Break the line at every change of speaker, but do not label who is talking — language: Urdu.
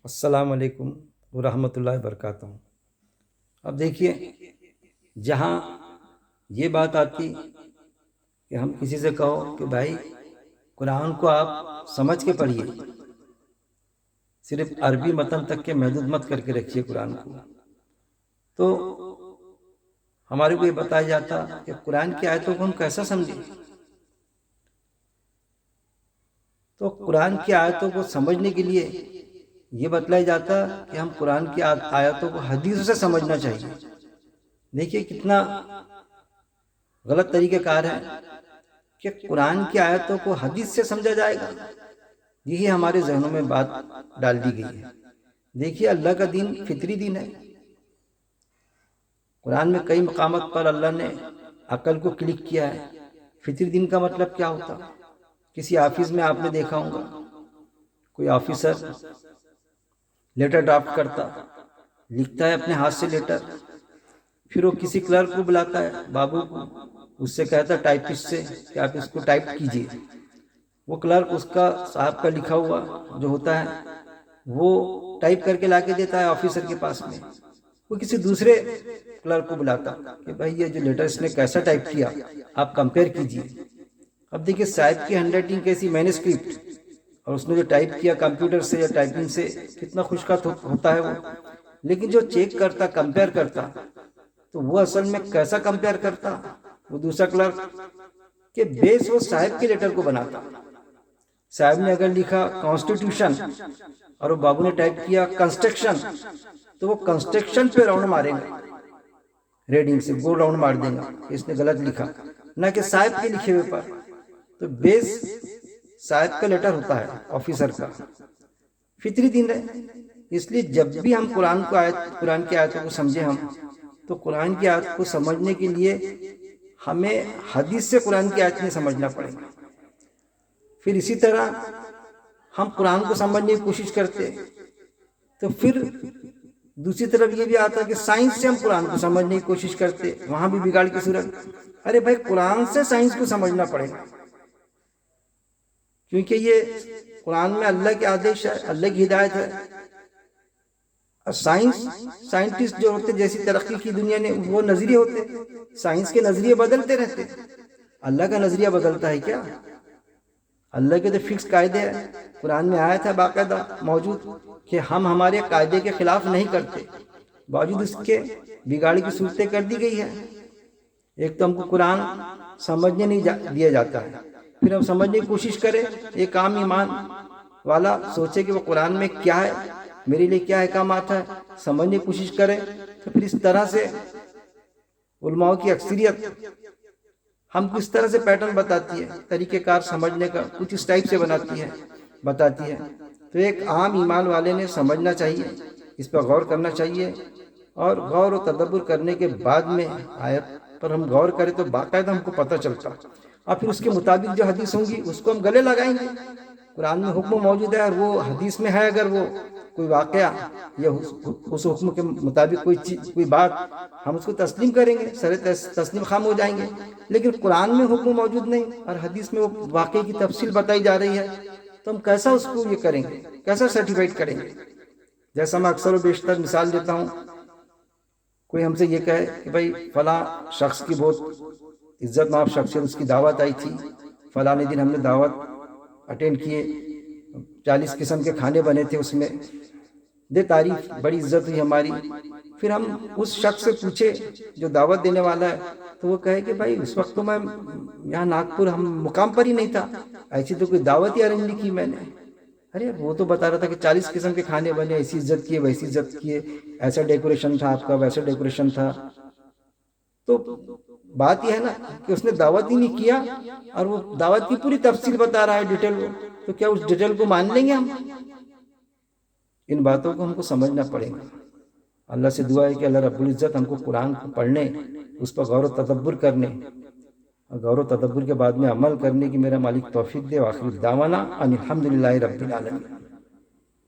السلام علیکم ورحمۃ اللہ وبرکاتہ۔ اب دیکھیے، جہاں یہ بات آتی کہ ہم کسی سے کہو کہ بھائی قرآن کو آپ سمجھ کے پڑھیے، صرف عربی متن تک کے محدود مت کر کے رکھیے قرآن کو، تو ہمارے کو یہ بتایا جاتا کہ قرآن کی آیتوں کو ہم کیسا سمجھیں۔ تو قرآن کی آیتوں کو سمجھنے کے لیے یہ بتلایا جاتا کہ ہم قرآن کی آیتوں کو حدیث سے سمجھنا چاہیے۔ دیکھیے کتنا غلط طریقہ کار ہے کہ قرآن کی آیتوں کو حدیث سے سمجھا جائے گا، یہی ہمارے ذہنوں میں بات ڈال دی گئی ہے۔ دیکھیے اللہ کا دین فطری دین ہے۔ قرآن میں کئی مقامات پر اللہ نے عقل کو کلک کیا ہے۔ فطری دین کا مطلب کیا ہوتا؟ کسی آفس میں آپ نے دیکھا ہوگا، کوئی آفیسر لیٹر ڈرافٹ کرتا، لکھتا ہے اپنے ہاتھ سے لیٹر، پھر وہ کسی کلرک کو بلاتا ہے، بابو کو، اس سے کہتا ہے ٹائپسٹ سے کہ آپ اس کو ٹائپ کیجئے۔ وہ کلرک اس کا صاحب کا لکھا ہوا جو ہوتا ہے وہ ٹائپ کر کے لا کے دیتا ہے آفیسر کے پاس میں۔ وہ کسی دوسرے کلرک کو بلاتا کہ بھائی یہ جو لیٹر اس نے کیسا ٹائپ کیا، آپ کمپیئر کیجئے۔ اب دیکھیے صاحب کی ہینڈ رائٹنگ کیسی، مینuscript، اور اس نے جو ٹائپ کیا کمپیوٹر سے یا ٹائپنگ سے، کتنا خوش خط ہوتا ہے وہ۔ لیکن جو چیک کرتا، کمپیئر کرتا، تو وہ اصل میں کیسا کمپیئر کرتا؟ وہ دوسرا کلرک کہ بیس وہ صاحب کے لیٹر کو بناتا۔ صاحب نے اگر لکھا کانسٹیٹیوشن اور وہ بابو نے ٹائپ کیا کنسٹرکشن، تو وہ کنسٹرکشن پہ راؤنڈ مارے گا، ریڈنگ سے گول راؤنڈ مار دے گا کہ اس نے غلط لکھا، نہ کہ صاحب کے لکھے ہوئے پر۔ تو بیس صاحب کا لیٹر ہوتا ہے، آفیسر کا۔ فطری دین ہے۔ اس لیے جب بھی ہم قرآن کی آیتوں کو سمجھیں ہم، تو قرآن کی آیت کو سمجھنے کے لیے ہمیں حدیث سے قرآن کی آیت میں سمجھنا پڑے گا۔ پھر اسی طرح ہم قرآن کو سمجھنے کی کوشش کرتے، تو پھر دوسری طرف یہ بھی آتا کہ سائنس سے ہم قرآن کو سمجھنے کی کوشش کرتے، وہاں بھی بگاڑ کی صورت۔ ارے بھائی قرآن سے سائنس کو سمجھنا پڑے گا، کیونکہ یہ قرآن میں اللہ کے آدیش ہے، اللہ کی ہدایت ہے۔ اور سائنٹسٹ جو ہوتے، جیسی ترقی کی دنیا نے، وہ نظریے ہوتے، سائنس کے نظریے بدلتے رہتے۔ اللہ کا نظریہ بدلتا ہے کیا؟ اللہ کے تو فکس قاعدے ہیں، قرآن میں آیت ہے باقاعدہ موجود کہ ہم ہمارے قاعدے کے خلاف نہیں کرتے، باوجود اس کے بگاڑ کی صورتیں کر دی گئی ہے۔ ایک تو ہم کو قرآن سمجھنے نہیں دیا جاتا ہے، پھر ہم سمجھنے کی کوشش کریں، ایک عام ایمان والا سوچے کہ وہ قرآن میں کیا ہے، میرے لیے کیا احکامات ہے، سمجھنے کی کوشش کریں، تو پھر اس طرح سے علماء کی اکثریت ہم کو اس طرح سے پیٹرن بتاتی ہے، طریقہ کار سمجھنے کا کچھ اس ٹائپ سے بتاتی ہے۔ تو ایک عام ایمان والے نے سمجھنا چاہیے، اس پر غور کرنا چاہیے، اور غور و تدبر کرنے کے بعد میں آیت پر ہم غور کریں تو باقاعدہ ہم کو پتہ چلتا، اور پھر اس کے مطابق جو حدیث ہوں گی اس کو ہم گلے لگائیں گے۔ قرآن میں حکم موجود ہے اور وہ حدیث میں ہے، اگر وہ کوئی واقعہ یا اس حکم کے مطابق کوئی بات، ہم اس کو تسلیم کریں گے، سر تسلیم خام ہو جائیں گے۔ لیکن قرآن میں حکم موجود نہیں اور حدیث میں وہ واقعے کی تفصیل بتائی جا رہی ہے، تو ہم کیسا اس کو یہ کریں گے، کیسا سرٹیفائیڈ کریں گے؟ جیسا میں اکثر و بیشتر مثال دیتا ہوں، کوئی ہم سے یہ کہے کہ بھائی فلاں شخص کی بہت عزت مآب شخصیت، اس کی دعوت آئی تھی، فلاں دن ہم نے دعوت اٹینڈ کیے، 40 قسم کے کھانے بنے تھے، اس میں دے تعریف، بڑی عزت ہوئی ہماری۔ پھر ہم اس شخص سے پوچھے جو دعوت دینے والا ہے، تو وہ کہے کہ بھائی اس وقت تو میں یہاں ناگپور ہم مقام پر ہی نہیں تھا، ایسی تو کوئی دعوت ہی ارینج نہیں کی میں نے۔ ارے وہ تو بتا رہا تھا کہ 40 قسم کے کھانے بنے، ایسی عزت کیے، ویسی عزت کیے، ایسا ڈیکوریشن تھا آپ کا، ویسا ڈیکوریشن تھا۔ تو بات یہ ہے نا کہ اس نے دعوت ہی نہیں کیا، اور وہ دعوت کی پوری تفصیل بتا رہا ہے، ڈیٹیل وہ، تو کیا اس ڈیٹیل کو مان لیں گے ہم؟ ان باتوں کو ہم کو سمجھنا پڑے گا۔ اللہ سے دعا ہے کہ اللہ رب العزت ہم کو قرآن کو پڑھنے، اس پر غور و تدبر کرنے، اور غور و تدبر کے بعد میں عمل کرنے کی میرا مالک توفیق دے۔ وآخر دعوانا ان الحمدللہ رب العالمین۔